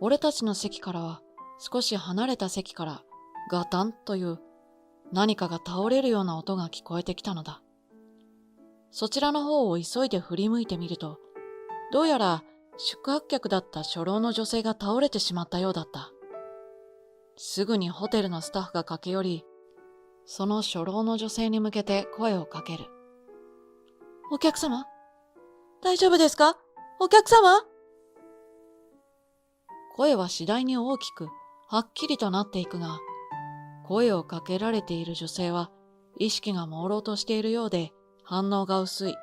俺たちの席からは少し離れた席からガタンという何かが倒れるような音が聞こえてきたのだ。そちらの方を急いで振り向いてみると、どうやら宿泊客だった初老の女性が倒れてしまったようだった。すぐにホテルのスタッフが駆け寄り、その初老の女性に向けて声をかける。お客様？大丈夫ですか？お客様？声は次第に大きく、はっきりとなっていくが、声をかけられている女性は意識が朦朧としているようで反応が薄い。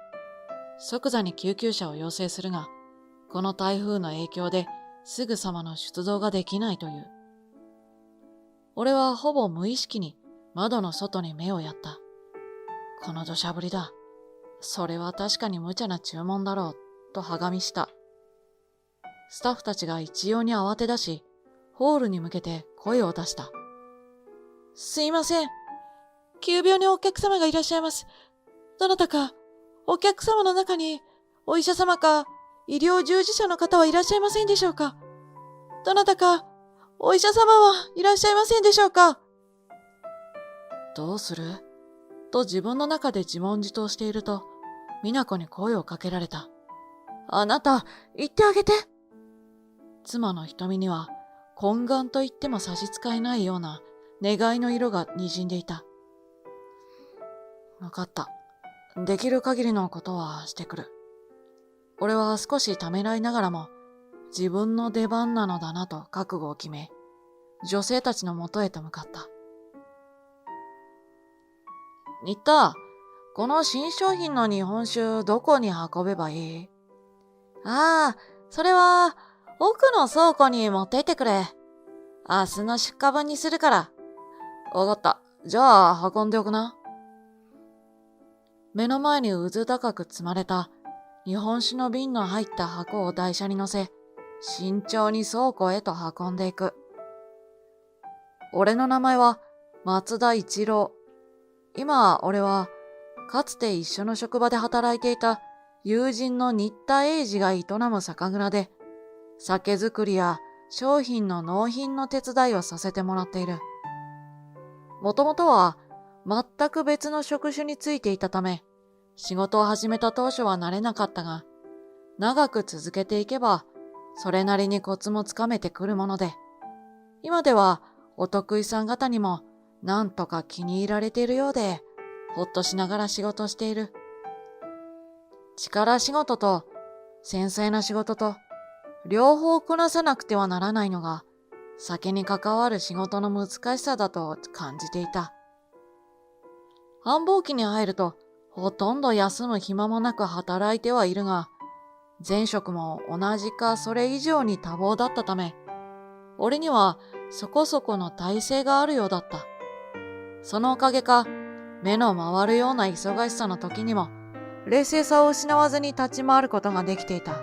即座に救急車を要請するが、この台風の影響ですぐさまの出動ができないという。俺はほぼ無意識に窓の外に目をやった。この土砂降りだ。それは確かに無茶な注文だろう、とはがみした。スタッフたちが一様に慌て出し、ホールに向けて声を出した。すいません。急病にお客様がいらっしゃいます。どなたか、お客様の中に、お医者様か、医療従事者の方はいらっしゃいませんでしょうか？どなたか、お医者様はいらっしゃいませんでしょうか？どうする？と自分の中で自問自答していると、美奈子に声をかけられた。あなた、言ってあげて。妻の瞳には、懇願と言っても差し支えないような願いの色が滲んでいた。わかった。できる限りのことはしてくる。俺は少しためらいながらも、自分の出番なのだなと覚悟を決め、女性たちのもとへと向かった。新田、この新商品の日本酒どこに運べばいい？ああ、それは奥の倉庫に持って行ってくれ。明日の出荷分にするから。わかった。じゃあ運んでおくな。目の前にうず高く積まれた日本酒の瓶の入った箱を台車に乗せ、慎重に倉庫へと運んでいく。俺の名前は松田一郎。今、俺は、かつて一緒の職場で働いていた友人の新田英二が営む酒蔵で、酒造りや商品の納品の手伝いをさせてもらっている。もともとは全く別の職種についていたため、仕事を始めた当初は慣れなかったが、長く続けていけば、それなりにコツもつかめてくるもので、今ではお得意さん方にもなんとか気に入られているようで、ほっとしながら仕事している。力仕事と繊細な仕事と、両方こなさなくてはならないのが、酒に関わる仕事の難しさだと感じていた。繁忙期に入ると、ほとんど休む暇もなく働いてはいるが、前職も同じかそれ以上に多忙だったため、俺にはそこそこの体勢があるようだった。そのおかげか、目の回るような忙しさの時にも、冷静さを失わずに立ち回ることができていた。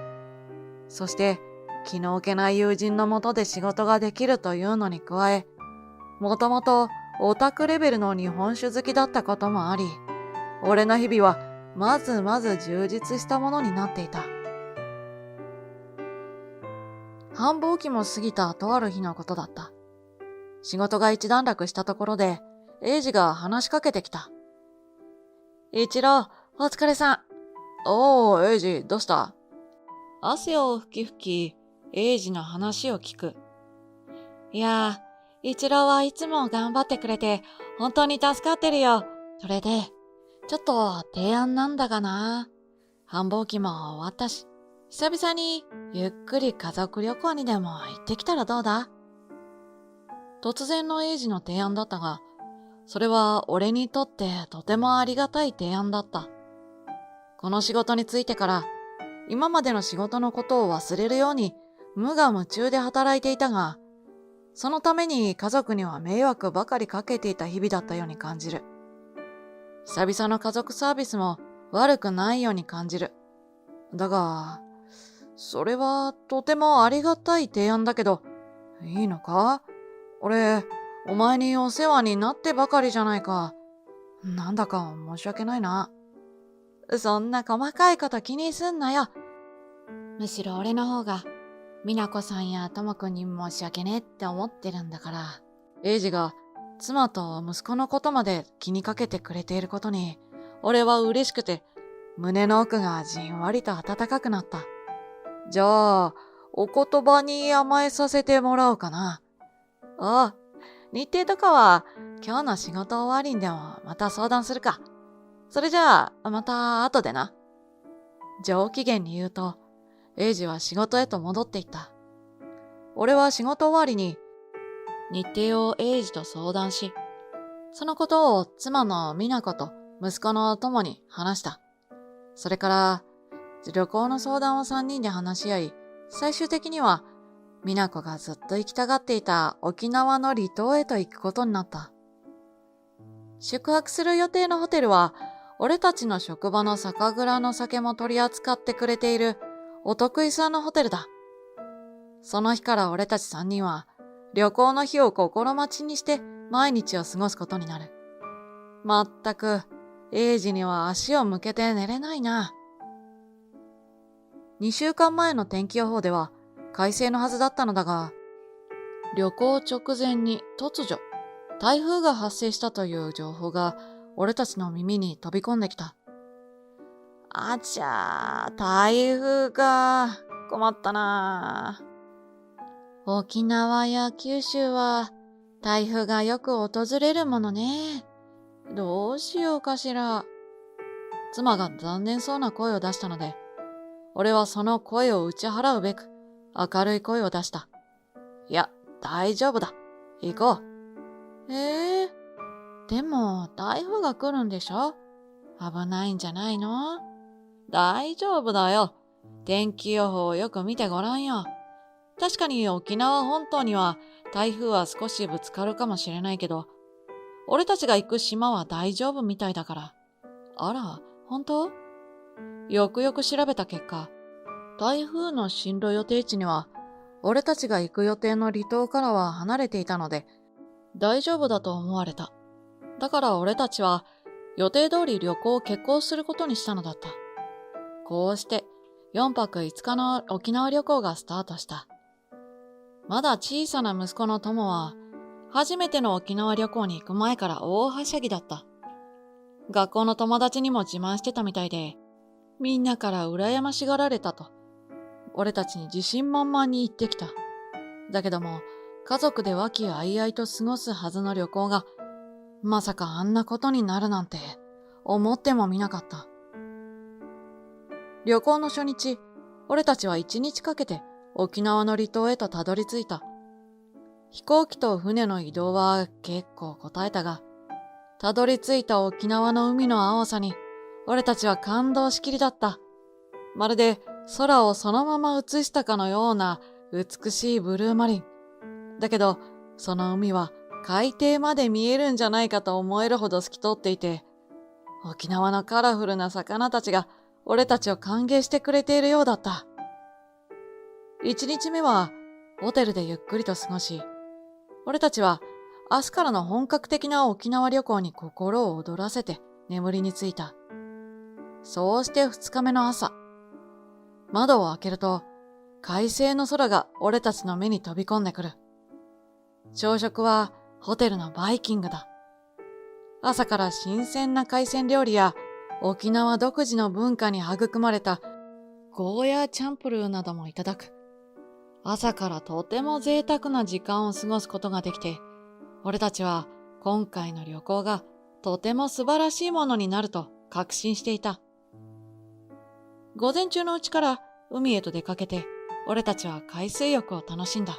そして、気の置けない友人のもとで仕事ができるというのに加え、もともとオタクレベルの日本酒好きだったこともあり、俺の日々はまずまず充実したものになっていた。繁忙期も過ぎたとある日のことだった。仕事が一段落したところで、英二が話しかけてきた。一郎、お疲れさん。おー、英二、どうした？汗をふきふき、英二の話を聞く。いやー、一郎はいつも頑張ってくれて、本当に助かってるよ。それで、ちょっと提案なんだがな。繁忙期も終わったし、久々にゆっくり家族旅行にでも行ってきたらどうだ？突然の英二の提案だったが、それは俺にとってとてもありがたい提案だった。この仕事についてから、今までの仕事のことを忘れるように無我夢中で働いていたが、そのために家族には迷惑ばかりかけていた日々だったように感じる。久々の家族サービスも悪くないように感じる。だが、それはとてもありがたい提案だけど、いいのか？俺、お前にお世話になってばかりじゃないか。なんだか申し訳ないな。そんな細かいこと気にすんなよ。むしろ俺の方が美奈子さんやともくんに申し訳ねえって思ってるんだから。英二が妻と息子のことまで気にかけてくれていることに、俺は嬉しくて、胸の奥がじんわりと温かくなった。じゃあ、お言葉に甘えさせてもらおうかな。ああ、日程とかは今日の仕事終わりにでもまた相談するか。それじゃあ、また後でな。上機嫌に言うと、英二は仕事へと戻っていった。俺は仕事終わりに日程を英二と相談し、そのことを妻の美奈子と息子の友に話した。それから、旅行の相談を3人で話し合い、最終的には、美奈子がずっと行きたがっていた沖縄の離島へと行くことになった。宿泊する予定のホテルは、俺たちの職場の酒蔵の酒も取り扱ってくれているお得意さんのホテルだ。その日から俺たち3人は、旅行の日を心待ちにして毎日を過ごすことになる。まったく、英二には足を向けて寝れないな。2週間前の天気予報では快晴のはずだったのだが、旅行直前に突如、台風が発生したという情報が俺たちの耳に飛び込んできた。あちゃー、台風か。困ったな。沖縄や九州は台風がよく訪れるものね。どうしようかしら。妻が残念そうな声を出したので、俺はその声を打ち払うべく明るい声を出した。いや、大丈夫だ。行こう。でも台風が来るんでしょ？危ないんじゃないの？大丈夫だよ。天気予報をよく見てごらんよ。確かに沖縄本島には台風は少しぶつかるかもしれないけど、俺たちが行く島は大丈夫みたいだから。あら、本当？よくよく調べた結果、台風の進路予定地には、俺たちが行く予定の離島からは離れていたので、大丈夫だと思われた。だから俺たちは予定通り旅行を決行することにしたのだった。こうして4泊5日の沖縄旅行がスタートした。まだ小さな息子の友は、初めての沖縄旅行に行く前から大はしゃぎだった。学校の友達にも自慢してたみたいで、みんなから羨ましがられたと、俺たちに自信満々に言ってきた。だけども、家族で和気あいあいと過ごすはずの旅行が、まさかあんなことになるなんて、思ってもみなかった。旅行の初日、俺たちは1日かけて沖縄の離島へとたどり着いた。飛行機と船の移動は結構答えたが、たどり着いた沖縄の海の青さに、俺たちは感動しきりだった。まるで空をそのまま映したかのような美しいブルーマリン。だけど、その海は海底まで見えるんじゃないかと思えるほど透き通っていて、沖縄のカラフルな魚たちが俺たちを歓迎してくれているようだった。1日目はホテルでゆっくりと過ごし、俺たちは明日からの本格的な沖縄旅行に心を躍らせて眠りについた。そうして2日目の朝、窓を開けると快晴の空が俺たちの目に飛び込んでくる。朝食はホテルのバイキングだ。朝から新鮮な海鮮料理や沖縄独自の文化に育まれたゴーヤーチャンプルーなどもいただく。朝からとても贅沢な時間を過ごすことができて、俺たちは今回の旅行がとても素晴らしいものになると確信していた。午前中のうちから海へと出かけて、俺たちは海水浴を楽しんだ。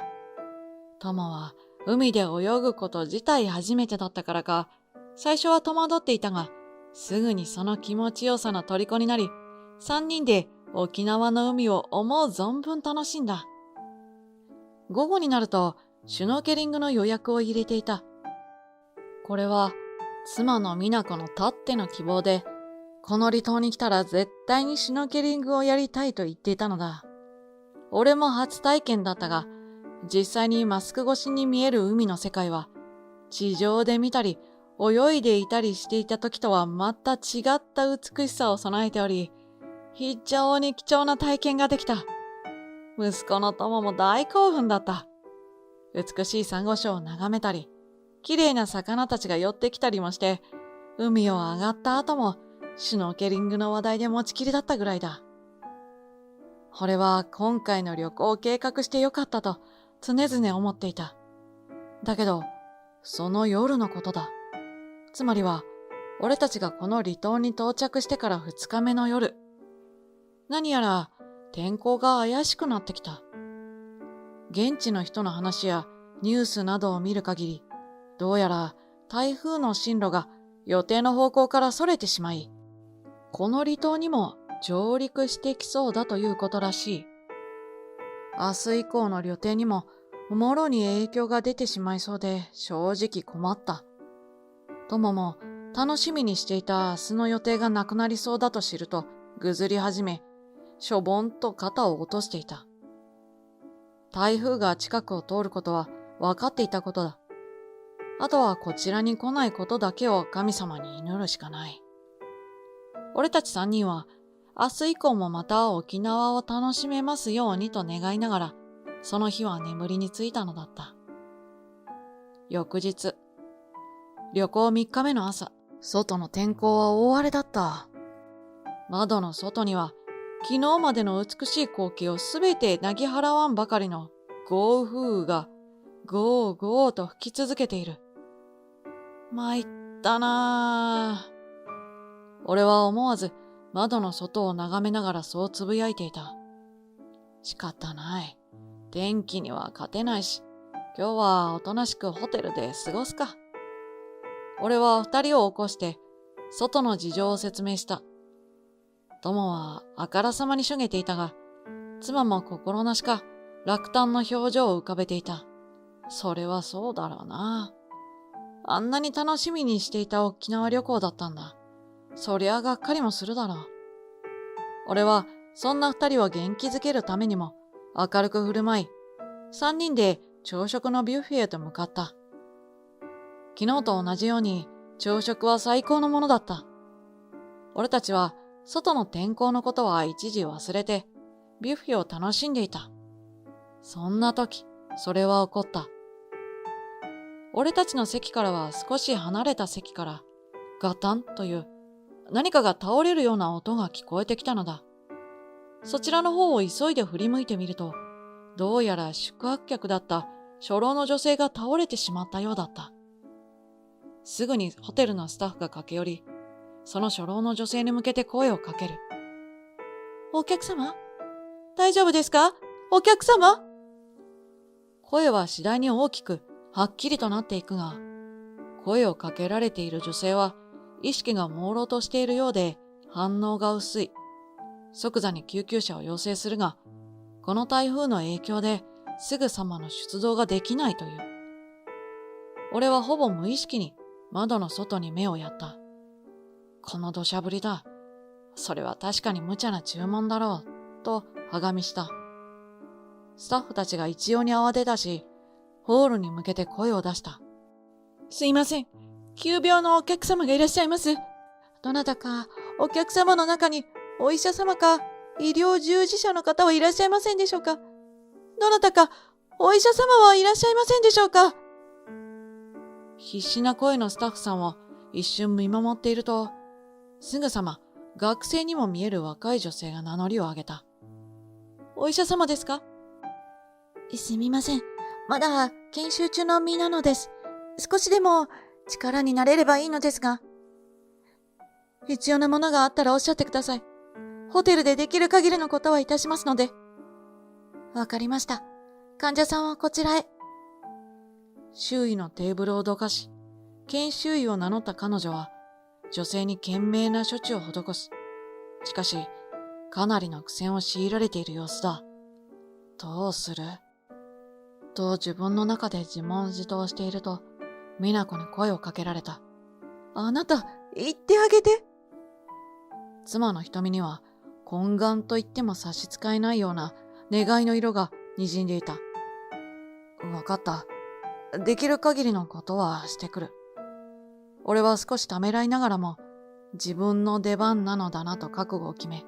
友は海で泳ぐこと自体初めてだったからか、最初は戸惑っていたが、すぐにその気持ちよさの虜になり、3人で沖縄の海を思う存分楽しんだ。午後になると、シュノーケリングの予約を入れていた。これは、妻の美奈子のたっての希望で、この離島に来たら絶対にシュノーケリングをやりたいと言っていたのだ。俺も初体験だったが、実際にマスク越しに見える海の世界は、地上で見たり、泳いでいたりしていた時とはまた違った美しさを備えており、非常に貴重な体験ができた。息子の友も大興奮だった。美しいサンゴ礁を眺めたり、綺麗な魚たちが寄ってきたりもして、海を上がった後もシュノーケリングの話題で持ちきりだったぐらいだ。俺は今回の旅行を計画してよかったと常々思っていた。だけど、その夜のことだ。つまりは、俺たちがこの離島に到着してから2日目の夜、何やら天候が怪しくなってきた。現地の人の話やニュースなどを見る限り、どうやら台風の進路が予定の方向からそれてしまい、この離島にも上陸してきそうだということらしい。明日以降の予定にももろに影響が出てしまいそうで正直困った。友も楽しみにしていた明日の予定がなくなりそうだと知るとぐずり始め、しょぼんと肩を落としていた。台風が近くを通ることは分かっていたことだ。あとはこちらに来ないことだけを神様に祈るしかない。俺たち3人は明日以降もまた沖縄を楽しめますようにと願いながら、その日は眠りについたのだった。翌日、旅行3日目の朝、外の天候は大荒れだった。窓の外には昨日までの美しい光景をすべてなぎ払わんばかりの豪雨風雨がゴーゴーと吹き続けている。参ったなぁ。俺は思わず窓の外を眺めながらそうつぶやいていた。仕方ない。天気には勝てないし、今日はおとなしくホテルで過ごすか。俺は2人を起こして、外の事情を説明した。友はあからさまにしょげていたが、妻も心なしか落胆の表情を浮かべていた。それはそうだろうな。あんなに楽しみにしていた沖縄旅行だったんだ。そりゃがっかりもするだろう。俺はそんな2人を元気づけるためにも明るく振る舞い、3人で朝食のビュッフェへと向かった。昨日と同じように朝食は最高のものだった。俺たちは外の天候のことは一時忘れてビュッフェを楽しんでいた。そんな時、それは起こった。俺たちの席からは少し離れた席からガタンという何かが倒れるような音が聞こえてきたのだ。そちらの方を急いで振り向いてみると、どうやら宿泊客だった初老の女性が倒れてしまったようだった。すぐにホテルのスタッフが駆け寄り、その初老の女性に向けて声をかける。お客様？大丈夫ですか？お客様？声は次第に大きく、はっきりとなっていくが、声をかけられている女性は意識が朦朧としているようで反応が薄い。即座に救急車を要請するが、この台風の影響ですぐさまの出動ができないという。俺はほぼ無意識に窓の外に目をやった。この土砂降りだ。それは確かに無茶な注文だろう、とはがみした。スタッフたちが一様に慌てたし、ホールに向けて声を出した。すいません。急病のお客様がいらっしゃいます。どなたかお客様の中にお医者様か医療従事者の方はいらっしゃいませんでしょうか？どなたかお医者様はいらっしゃいませんでしょうか？必死な声のスタッフさんを一瞬見守っていると、すぐさま学生にも見える若い女性が名乗りを上げた。お医者様ですか？すみません。まだ研修中の身なのです。少しでも力になれればいいのですが。必要なものがあったらおっしゃってください。ホテルでできる限りのことはいたしますので。わかりました。患者さんはこちらへ。周囲のテーブルをどかし、研修医を名乗った彼女は、女性に懸命な処置を施す。しかし、かなりの苦戦を強いられている様子だ。どうする？と自分の中で自問自答していると、美奈子に声をかけられた。あなた、言ってあげて。妻の瞳には、懇願と言っても差し支えないような願いの色が滲んでいた。わかった。できる限りのことはしてくる。俺は少しためらいながらも、自分の出番なのだなと覚悟を決め、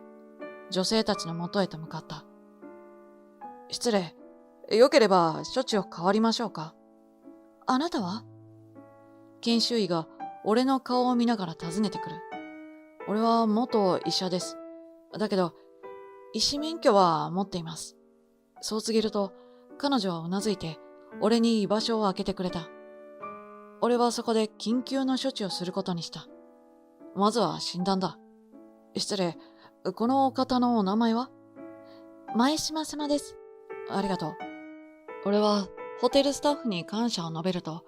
女性たちのもとへと向かった。失礼。よければ処置を代わりましょうか。あなたは？研修医が俺の顔を見ながら尋ねてくる。俺は元医者です。だけど、医師免許は持っています。そう告げると、彼女はうなずいて、俺に居場所を空けてくれた。俺はそこで緊急の処置をすることにした。まずは診断だ。失礼、このお方のお名前は？前島様です。ありがとう。俺はホテルスタッフに感謝を述べると、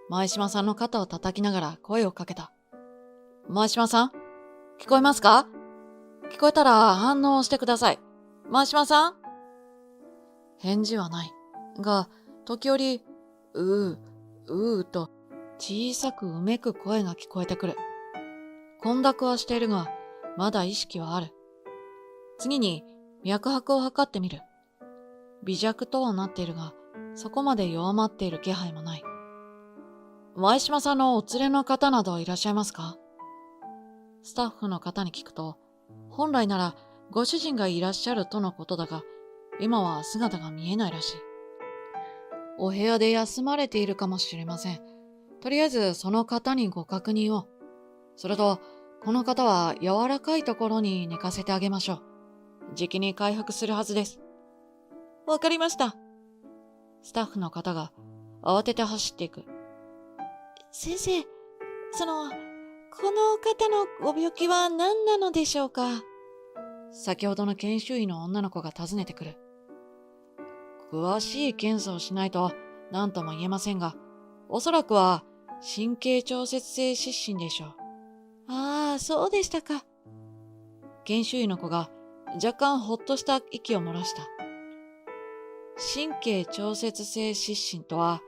前島さんの肩を叩きながら声をかけた。前島さん、聞こえますか？聞こえたら反応してください。前島さん？返事はない。が、時折、と小さくうめく声が聞こえてくる。混濁はしているが、まだ意識はある。次に脈拍を測ってみる。微弱とはなっているが、そこまで弱まっている気配もない。前島さんのお連れの方などいらっしゃいますか？スタッフの方に聞くと、本来ならご主人がいらっしゃるとのことだが、今は姿が見えないらしい。お部屋で休まれているかもしれません。とりあえずその方にご確認を。それと、この方は柔らかいところに寝かせてあげましょう。じきに回復するはずです。わかりました。スタッフの方が慌てて走っていく。先生、この方のご病気は何なのでしょうか？先ほどの研修医の女の子が尋ねてくる。詳しい検査をしないと何とも言えませんが、おそらくは神経調節性失神でしょう。ああ、そうでしたか。研修医の子が若干ほっとした息を漏らした。神経調節性失神とは、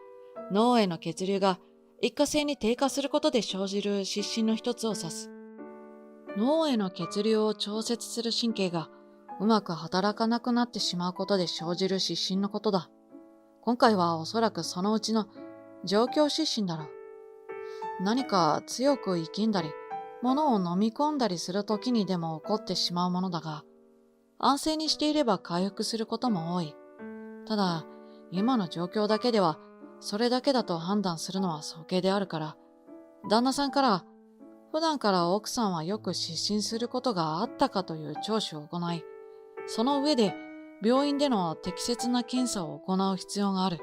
脳への血流が一過性に低下することで生じる失神の一つを指す。脳への血流を調節する神経がうまく働かなくなってしまうことで生じる失神のことだ。今回はおそらくそのうちの状況失神だろう。何か強く息んだり、物を飲み込んだりする時にでも起こってしまうものだが、安静にしていれば回復することも多い。ただ、今の状況だけでは、それだけだと判断するのは早計であるから、旦那さんから普段から奥さんはよく失神することがあったかという聴取を行い、その上で病院での適切な検査を行う必要がある。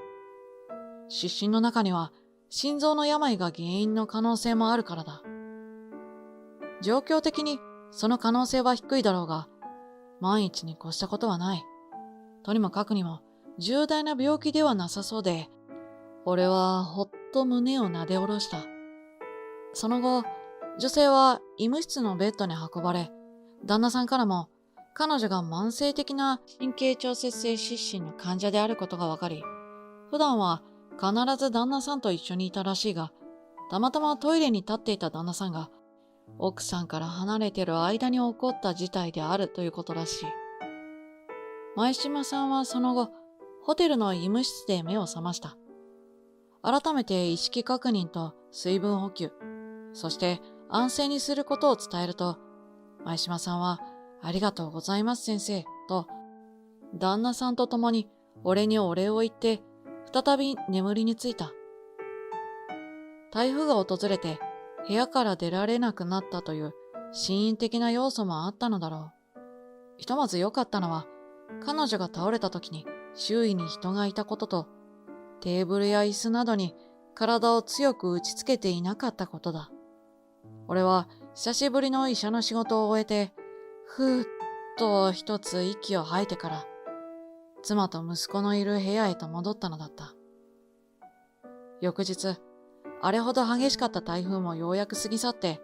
失神の中には心臓の病が原因の可能性もあるからだ。状況的にその可能性は低いだろうが、万一に越したことはない。とにもかくにも重大な病気ではなさそうで、俺はほっと胸をなで下ろした。その後、女性は医務室のベッドに運ばれ、旦那さんからも彼女が慢性的な神経調節性失神の患者であることが分かり、普段は必ず旦那さんと一緒にいたらしいが、たまたまトイレに立っていた旦那さんが、奥さんから離れている間に起こった事態であるということらしい。前島さんはその後、ホテルの医務室で目を覚ました。改めて意識確認と水分補給、そして安静にすることを伝えると、前島さんはありがとうございます先生と、旦那さんと共に俺にお礼を言って再び眠りについた。台風が訪れて部屋から出られなくなったという心因的な要素もあったのだろう。ひとまず良かったのは、彼女が倒れた時に周囲に人がいたことと、テーブルや椅子などに体を強く打ちつけていなかったことだ。俺は久しぶりの医者の仕事を終えて、ふーっと一つ息を吐いてから、妻と息子のいる部屋へと戻ったのだった。翌日、あれほど激しかった台風もようやく過ぎ去って、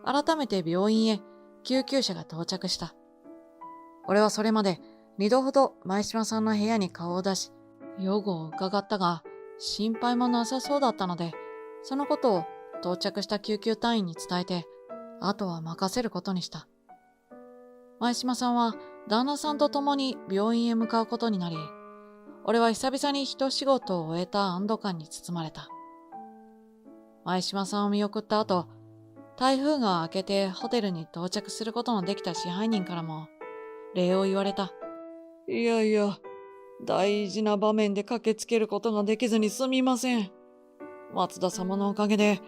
改めて病院へ救急車が到着した。俺はそれまで2度ほど前島さんの部屋に顔を出し、用語を伺ったが、心配もなさそうだったので、そのことを到着した救急隊員に伝えて、あとは任せることにした。前島さんは旦那さんと共に病院へ向かうことになり、俺は久々に一仕事を終えた安堵感に包まれた。前島さんを見送った後、台風が明けてホテルに到着することのできた支配人からも礼を言われた。いやいや、大事な場面で駆けつけることができずにすみません。松田様のおかげで、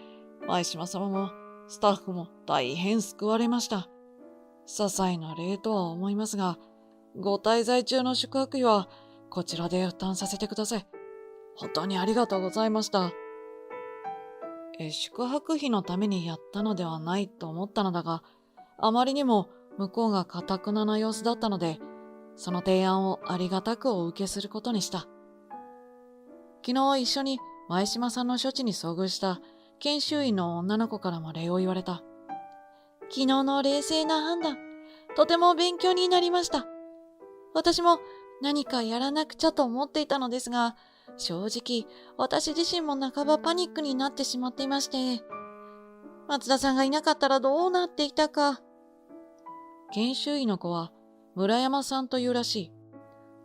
前島様もスタッフも大変救われました。些細な礼とは思いますが、ご滞在中の宿泊費はこちらで負担させてください。本当にありがとうございました。宿泊費のためにやったのではないと思ったのだが、あまりにも向こうが堅くなな様子だったので、その提案をありがたくお受けすることにした。昨日一緒に前島さんの処置に遭遇した研修医の女の子からも礼を言われた。昨日の冷静な判断、とても勉強になりました。私も何かやらなくちゃと思っていたのですが、正直私自身も半ばパニックになってしまっていまして、松田さんがいなかったらどうなっていたか。研修医の子は村山さんというらしい。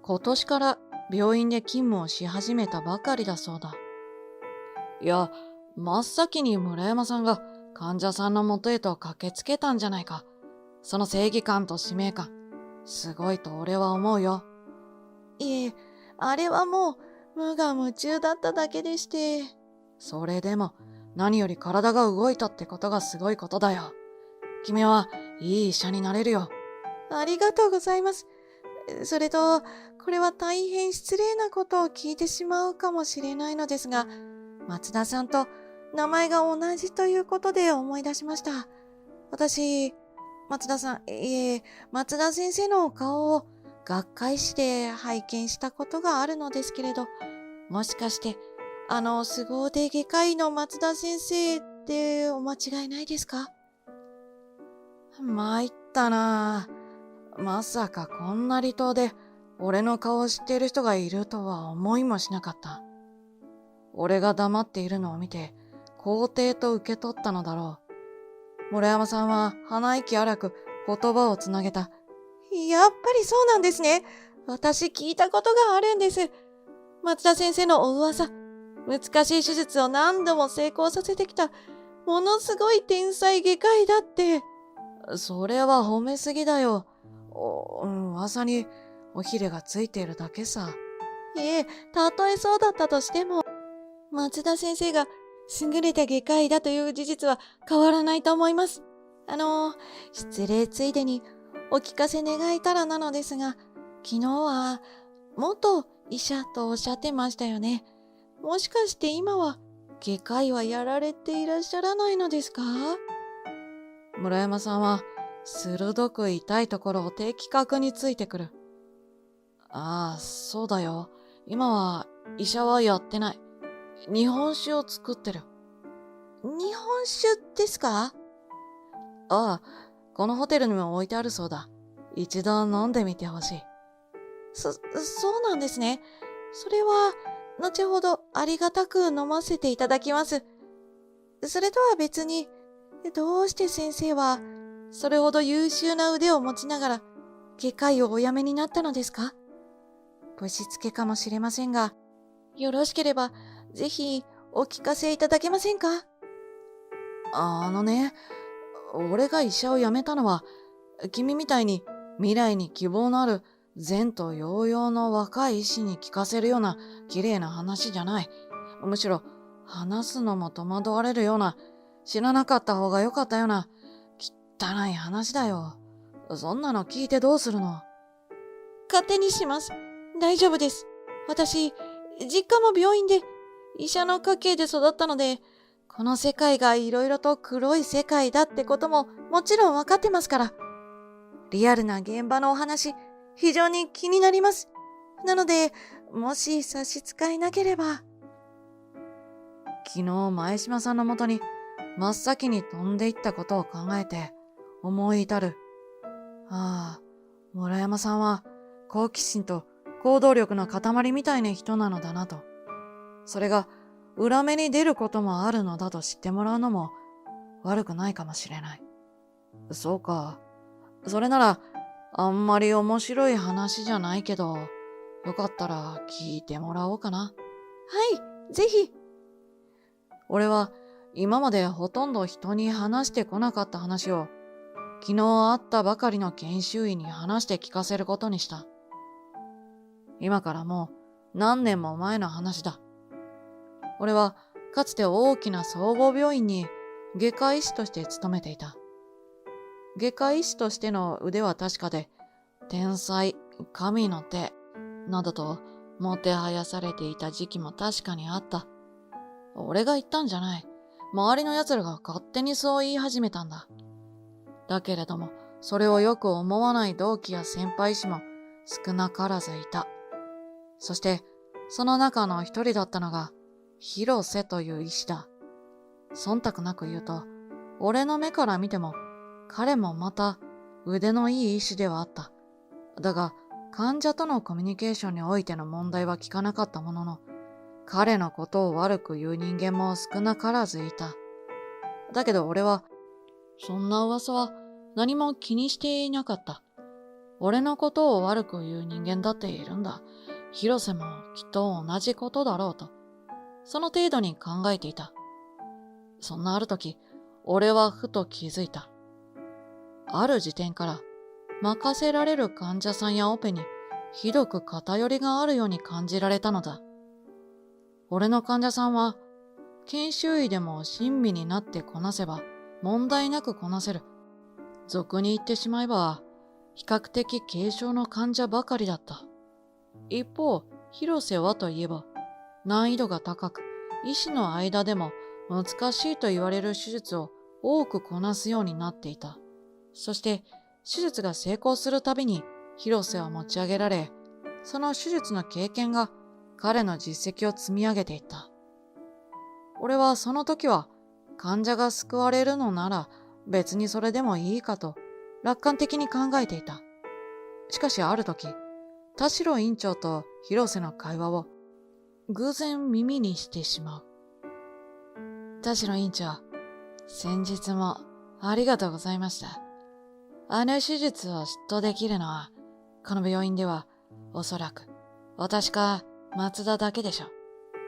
今年から病院で勤務をし始めたばかりだそうだ。いや、真っ先に村山さんが患者さんの元へと駆けつけたんじゃないか。その正義感と使命感、すごいと俺は思うよ。いえ、あれはもう無我夢中だっただけでして。それでも何より体が動いたってことがすごいことだよ。君はいい医者になれるよ。ありがとうございます。それと、これは大変失礼なことを聞いてしまうかもしれないのですが、松田さんと名前が同じということで思い出しました。私、松田先生のお顔を学会誌で拝見したことがあるのですけれど、もしかして、凄腕外科医の松田先生ってお間違いないですか？参ったなぁ。まさかこんな離島で俺の顔を知っている人がいるとは思いもしなかった。俺が黙っているのを見て肯定と受け取ったのだろう。村山さんは鼻息荒く言葉をつなげた。やっぱりそうなんですね。私聞いたことがあるんです。松田先生のお噂、難しい手術を何度も成功させてきた、ものすごい天才外科医だって。それは褒めすぎだよ。噂におひれがついているだけさ。いえ、たとえそうだったとしても、松田先生が優れた外科医だという事実は変わらないと思います。失礼ついでにお聞かせ願えたらなのですが、昨日は元医者とおっしゃってましたよね。もしかして今は外科医はやられていらっしゃらないのですか？村山さんは鋭く痛いところを的確についてくる。ああ、そうだよ。今は医者はやってない。日本酒を作ってる。日本酒ですか？ああ、このホテルにも置いてあるそうだ。一度飲んでみてほしい。そうなんですね。それは、後ほどありがたく飲ませていただきます。それとは別に、どうして先生は、それほど優秀な腕を持ちながら、外科医をお辞めになったのですか？ぶしつけかもしれませんが、よろしければ、ぜひお聞かせいただけませんか？俺が医者を辞めたのは、君みたいに未来に希望のある前途洋々の若い医師に聞かせるような綺麗な話じゃない。むしろ話すのも戸惑われるような、知らなかった方が良かったような汚い話だよ。そんなの聞いてどうするの？勝手にします。大丈夫です。私、実家も病院で医者の家系で育ったので、この世界がいろいろと黒い世界だってことももちろんわかってますから。リアルな現場のお話、非常に気になります。なので、もし差し支えなければ。昨日前島さんのもとに真っ先に飛んでいったことを考えて思い至る。ああ、村山さんは好奇心と行動力の塊みたいな人なのだなと。それが裏目に出ることもあるのだと知ってもらうのも悪くないかもしれない。そうか。それならあんまり面白い話じゃないけど、よかったら聞いてもらおうかな。はい、ぜひ。俺は今までほとんど人に話してこなかった話を、昨日会ったばかりの研修医に話して聞かせることにした。今からもう何年も前の話だ。俺はかつて大きな総合病院に外科医師として勤めていた。外科医師としての腕は確かで、天才、神の手、などともてはやされていた時期も確かにあった。俺が言ったんじゃない。周りの奴らが勝手にそう言い始めたんだ。だけれども、それをよく思わない同期や先輩医師も少なからずいた。そして、その中の一人だったのが、広瀬という医師だ。忖度なく言うと、俺の目から見ても、彼もまた腕のいい医師ではあった。だが、患者とのコミュニケーションにおいての問題は聞かなかったものの、彼のことを悪く言う人間も少なからずいた。だけど俺は、そんな噂は何も気にしていなかった。俺のことを悪く言う人間だっているんだ。広瀬もきっと同じことだろうと。その程度に考えていた。そんなある時、俺はふと気づいた。ある時点から、任せられる患者さんやオペにひどく偏りがあるように感じられたのだ。俺の患者さんは、研修医でも親身になってこなせば問題なくこなせる。俗に言ってしまえば、比較的軽症の患者ばかりだった。一方、広瀬はといえば、難易度が高く、医師の間でも難しいと言われる手術を多くこなすようになっていた。そして、手術が成功するたびに広瀬は持ち上げられ、その手術の経験が彼の実績を積み上げていった。俺はその時は患者が救われるのなら別にそれでもいいかと楽観的に考えていた。しかしある時、田代院長と広瀬の会話を偶然耳にしてしまう。田代院長、先日もありがとうございました。あの手術を執刀できるのは、この病院ではおそらく私か松田だけでしょう。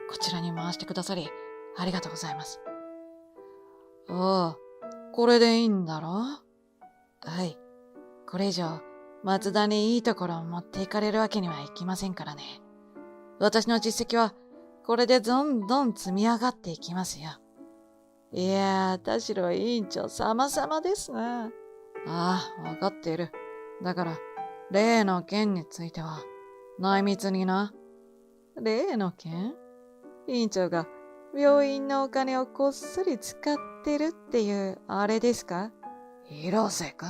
こちらに回してくださりありがとうございます。ああ、これでいいんだろ？はい。これ以上松田にいいところを持っていかれるわけにはいきませんからね。私の実績はこれでどんどん積み上がっていきますよ。いやー、田代院長様々ですな。ああ、わかっている。だから、例の件については、内密にな。例の件？院長が病院のお金をこっそり使ってるっていうあれですか？広瀬くん。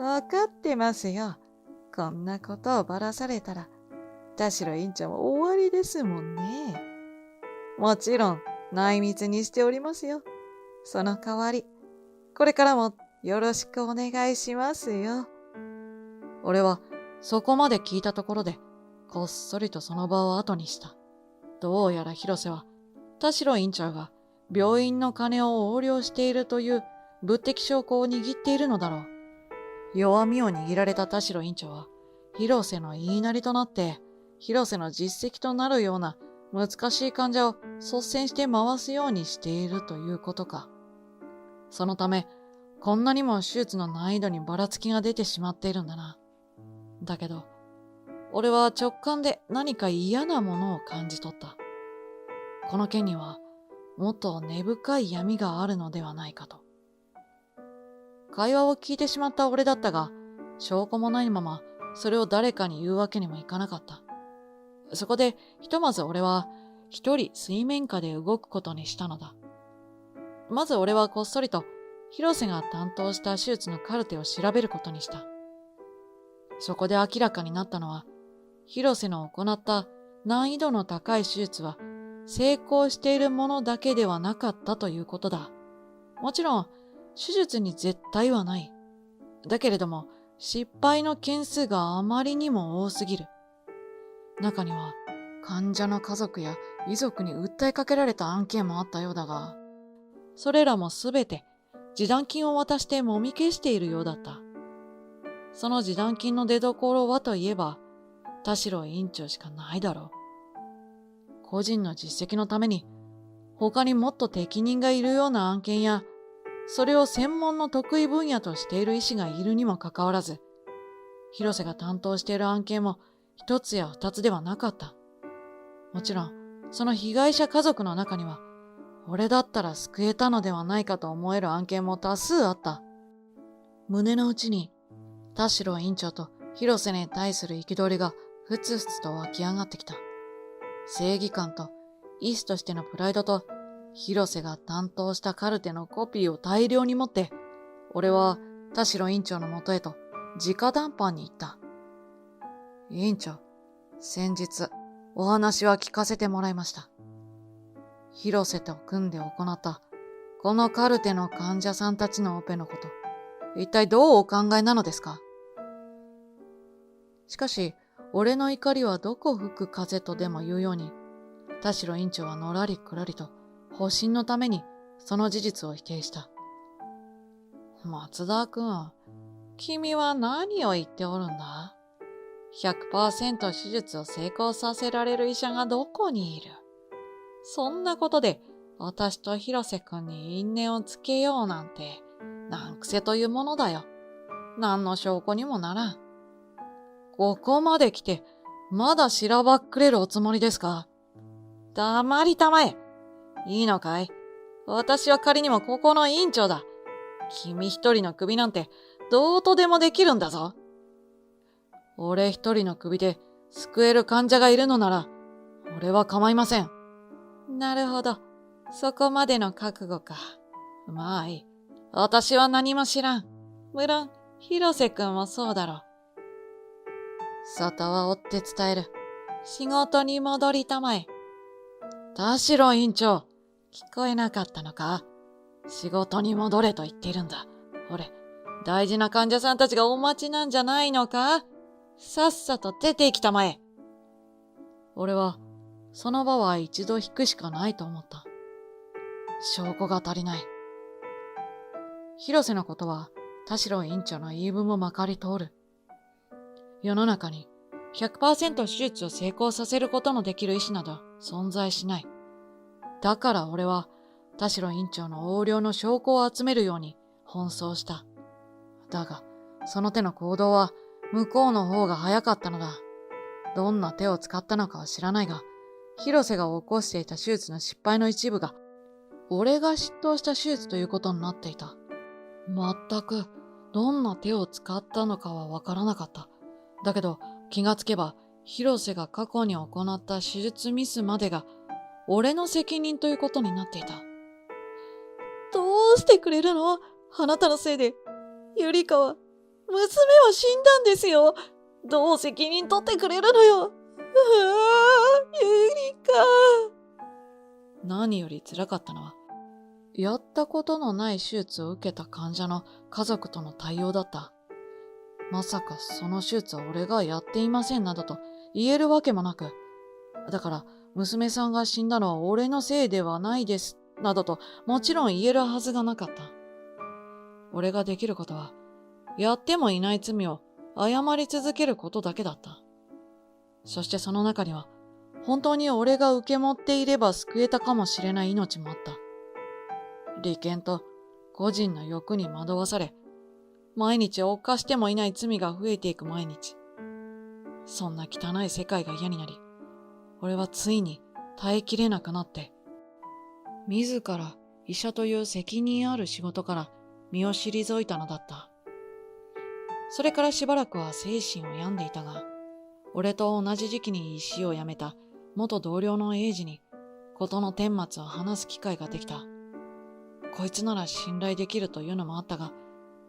わかってますよ。こんなことをばらされたら、田代院長も終わりですもんね。もちろん、内密にしておりますよ。その代わり、これからもよろしくお願いしますよ。俺はそこまで聞いたところで、こっそりとその場を後にした。どうやら広瀬は、田代院長が病院の金を横領しているという物的証拠を握っているのだろう。弱みを握られた田代院長は、広瀬の言いなりとなって、広瀬の実績となるような難しい患者を率先して回すようにしているということか。そのため、こんなにも手術の難易度にばらつきが出てしまっているんだな。だけど、俺は直感で何か嫌なものを感じ取った。この件には、もっと根深い闇があるのではないかと。会話を聞いてしまった俺だったが、証拠もないまま、それを誰かに言うわけにもいかなかった。そこで、ひとまず俺は、一人水面下で動くことにしたのだ。まず俺はこっそりと、広瀬が担当した手術のカルテを調べることにした。そこで明らかになったのは、広瀬の行った難易度の高い手術は、成功しているものだけではなかったということだ。もちろん、手術に絶対はない。だけれども、失敗の件数があまりにも多すぎる。中には、患者の家族や遺族に訴えかけられた案件もあったようだが、それらもすべて示談金を渡してもみ消しているようだった。その示談金の出所はといえば、田代院長しかないだろう。個人の実績のために、他にもっと適任がいるような案件や、それを専門の得意分野としている医師がいるにもかかわらず、広瀬が担当している案件も一つや二つではなかった。もちろん、その被害者家族の中には、俺だったら救えたのではないかと思える案件も多数あった。胸の内に、田代院長と広瀬に対する憤りがふつふつと湧き上がってきた。正義感と医師としてのプライドと、広瀬が担当したカルテのコピーを大量に持って、俺は田代院長のもとへと直談判に行った。院長、先日お話は聞かせてもらいました。広瀬と組んで行ったこのカルテの患者さんたちのオペのこと、一体どうお考えなのですか？しかし、俺の怒りはどこ吹く風とでも言うように、田代院長はのらりくらりと保身のためにその事実を否定した。松田君、君は何を言っておるんだ？ 100% 手術を成功させられる医者がどこにいる？そんなことで私と広瀬君に因縁をつけようなんて難癖というものだよ。何の証拠にもならん。ここまで来てまだしらばっくれるおつもりですか？黙りたまえ。いいのかい？私は仮にもここの院長だ。君一人の首なんてどうとでもできるんだぞ。俺一人の首で救える患者がいるのなら、俺は構いません。なるほど。そこまでの覚悟か。まあいい。私は何も知らん。無論、広瀬くんもそうだろう。外は追って伝える。仕事に戻りたまえ。田代院長、聞こえなかったのか？仕事に戻れと言っているんだ。俺、大事な患者さんたちがお待ちなんじゃないのか？さっさと出て行きたまえ。俺は、その場は一度引くしかないと思った。証拠が足りない。広瀬のことは田代院長の言い分もまかり通る。世の中に 100% 手術を成功させることのできる医師など存在しない。だから俺は田代院長の横領の証拠を集めるように奔走した。だが、その手の行動は向こうの方が早かったのだ。どんな手を使ったのかは知らないが、広瀬が起こしていた手術の失敗の一部が、俺が執刀した手術ということになっていた。全く、どんな手を使ったのかはわからなかった。だけど、気がつけば、広瀬が過去に行った手術ミスまでが、俺の責任ということになっていた。どうしてくれるの？あなたのせいで。ゆりかは、娘は死んだんですよ。どう責任取ってくれるのよ。ゆりか。何より辛かったのは、やったことのない手術を受けた患者の家族との対応だった。まさかその手術は俺がやっていませんなどと言えるわけもなく、だから娘さんが死んだのは俺のせいではないですなどともちろん言えるはずがなかった。俺ができることは、やってもいない罪を謝り続けることだけだった。そしてその中には、本当に俺が受け持っていれば救えたかもしれない命もあった。利権と個人の欲に惑わされ、毎日犯してもいない罪が増えていく毎日。そんな汚い世界が嫌になり、俺はついに耐えきれなくなって、自ら医者という責任ある仕事から身を退いたのだった。それからしばらくは精神を病んでいたが、俺と同じ時期に医師を辞めた元同僚の英二に事の顛末を話す機会ができた。こいつなら信頼できるというのもあったが、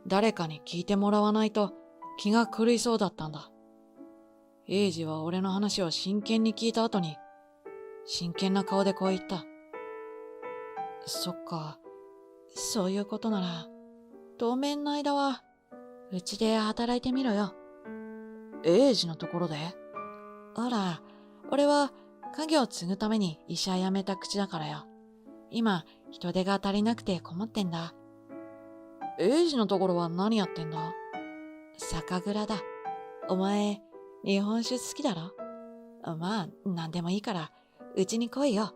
誰かに聞いてもらわないと気が狂いそうだったんだ。英二は俺の話を真剣に聞いた後に、真剣な顔でこう言った。そっか、そういうことなら、当面の間は、うちで働いてみろよ。英二のところで？ほら、俺は家業を継ぐために医者辞めた口だからよ。今、人手が足りなくて困ってんだ。英二のところは何やってんだ？酒蔵だ。お前、日本酒好きだろ？まあ、なんでもいいから、うちに来いよ。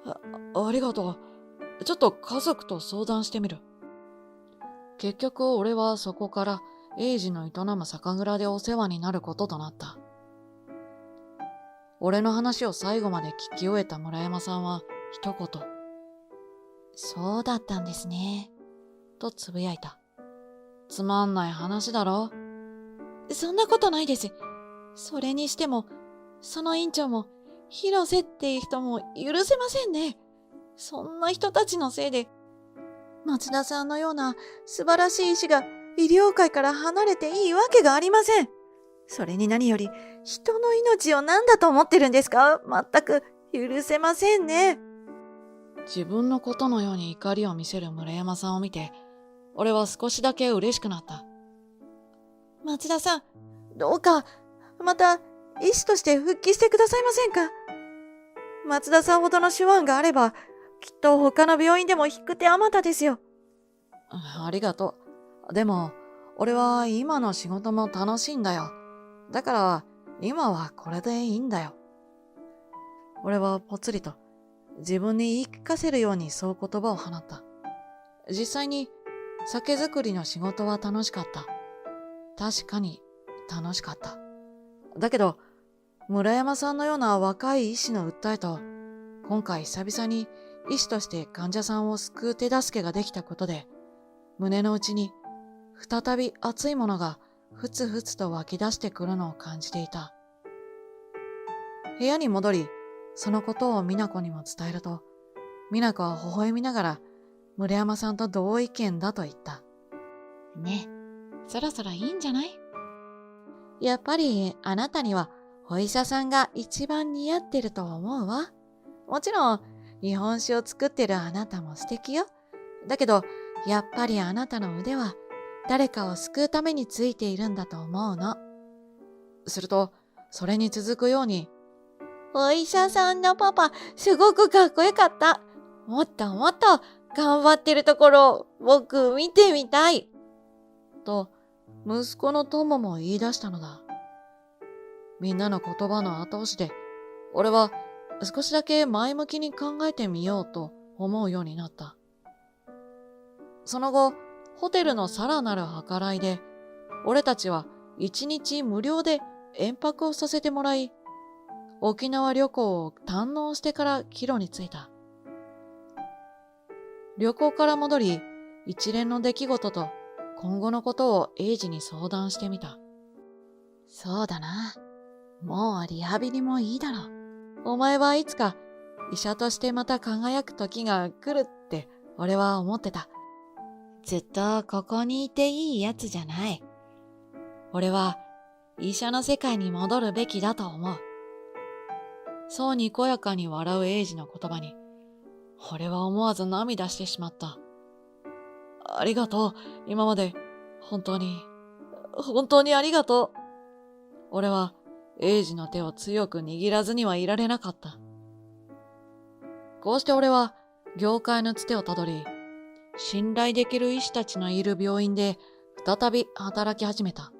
ありがとう。ちょっと家族と相談してみる。結局俺はそこから英二の営む酒蔵でお世話になることとなった。俺の話を最後まで聞き終えた村山さんは一言、そうだったんですね。とつぶやいた。つまんない話だろ。そんなことないです。それにしても、その院長も、広瀬っていう人も許せませんね。そんな人たちのせいで、松田さんのような素晴らしい医師が医療界から離れていいわけがありません。それに何より、人の命を何だと思ってるんですか？全く許せませんね。自分のことのように怒りを見せる村山さんを見て、俺は少しだけ嬉しくなった。松田さん、どうか、また医師として復帰してくださいませんか？松田さんほどの手腕があれば、きっと他の病院でも引く手あまたですよ。ありがとう。でも、俺は今の仕事も楽しいんだよ。だから、今はこれでいいんだよ。俺はぽつりと自分に言い聞かせるようにそう言葉を放った。実際に酒造りの仕事は楽しかった。確かに楽しかった。だけど、村山さんのような若い医師の訴えと、今回久々に医師として患者さんを救う手助けができたことで、胸の内に再び熱いものがふつふつと湧き出してくるのを感じていた。部屋に戻り、そのことを美奈子にも伝えると、美奈子は微笑みながら村山さんと同意見だと言った。ね、そろそろいいんじゃない？やっぱりあなたにはお医者さんが一番似合ってると思うわ。もちろん日本酒を作ってるあなたも素敵よ。だけどやっぱりあなたの腕は誰かを救うためについているんだと思うの。すると、それに続くように、お医者さんのパパ、すごくかっこよかった。もっともっと頑張ってるところを僕見てみたい。と、息子の友も言い出したのだ。みんなの言葉の後押しで、俺は少しだけ前向きに考えてみようと思うようになった。その後、ホテルのさらなる計らいで、俺たちは一日無料で延泊をさせてもらい、沖縄旅行を堪能してから帰路に着いた。旅行から戻り、一連の出来事と今後のことを英二に相談してみた。そうだな。もうリハビリもいいだろう。お前はいつか医者としてまた輝く時が来るって俺は思ってた。ずっとここにいていいやつじゃない。俺は医者の世界に戻るべきだと思う。そうにこやかに笑う英二の言葉に、俺は思わず涙してしまった。ありがとう。今まで、本当にありがとう。俺は、英二の手を強く握らずにはいられなかった。こうして俺は、業界のつてをたどり、信頼できる医師たちのいる病院で、再び働き始めた。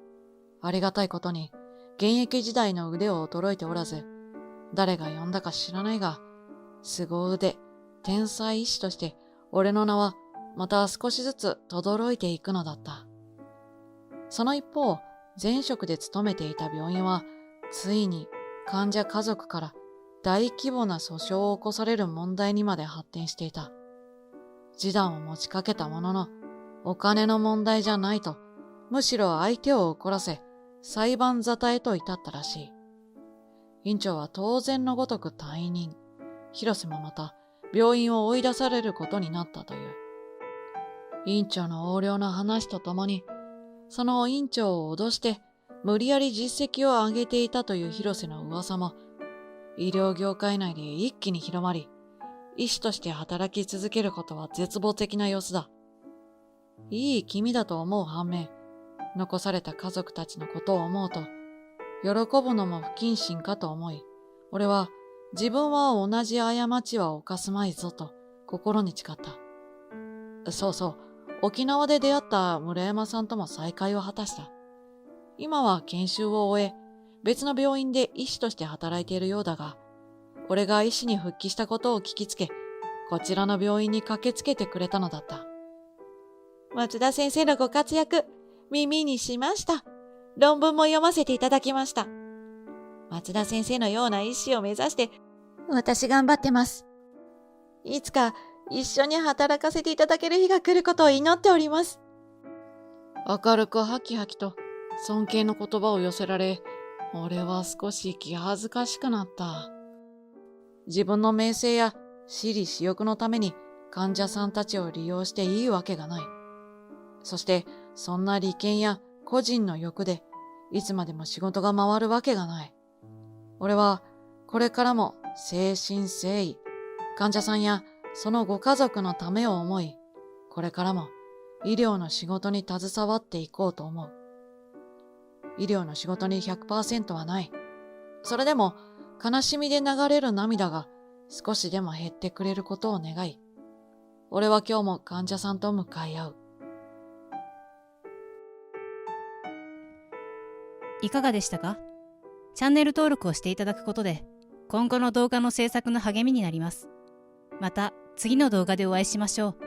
ありがたいことに、現役時代の腕を衰えておらず、誰が呼んだか知らないが、凄腕、天才医師として、俺の名は、また少しずつ轟いていくのだった。その一方、前職で勤めていた病院は、ついに患者家族から大規模な訴訟を起こされる問題にまで発展していた。示談を持ちかけたものの、お金の問題じゃないと、むしろ相手を怒らせ、裁判沙汰へと至ったらしい。院長は当然のごとく退任。広瀬もまた病院を追い出されることになったという。院長の横領の話とともに、その院長を脅して無理やり実績を上げていたという広瀬の噂も、医療業界内で一気に広まり、医師として働き続けることは絶望的な様子だ。いい気味だと思う反面、残された家族たちのことを思うと、喜ぶのも不謹慎かと思い、俺は自分は同じ過ちは犯すまいぞと心に誓った。そうそう、沖縄で出会った村山さんとも再会を果たした。今は研修を終え、別の病院で医師として働いているようだが、俺が医師に復帰したことを聞きつけ、こちらの病院に駆けつけてくれたのだった。松田先生のご活躍、耳にしました。論文も読ませていただきました。松田先生のような医師を目指して、私頑張ってます。いつか一緒に働かせていただける日が来ることを祈っております。明るくハキハキと尊敬の言葉を寄せられ、俺は少し気恥ずかしくなった。自分の名声や私利私欲のために患者さんたちを利用していいわけがない。そしてそんな利権や個人の欲でいつまでも仕事が回るわけがない。俺はこれからも誠心誠意、患者さんやそのご家族のためを思い、これからも医療の仕事に携わっていこうと思う。医療の仕事に 100% はない。それでも悲しみで流れる涙が少しでも減ってくれることを願い、俺は今日も患者さんと向かい合う。いかがでしたか？チャンネル登録をしていただくことで、今後の動画の制作の励みになります。また次の動画でお会いしましょう。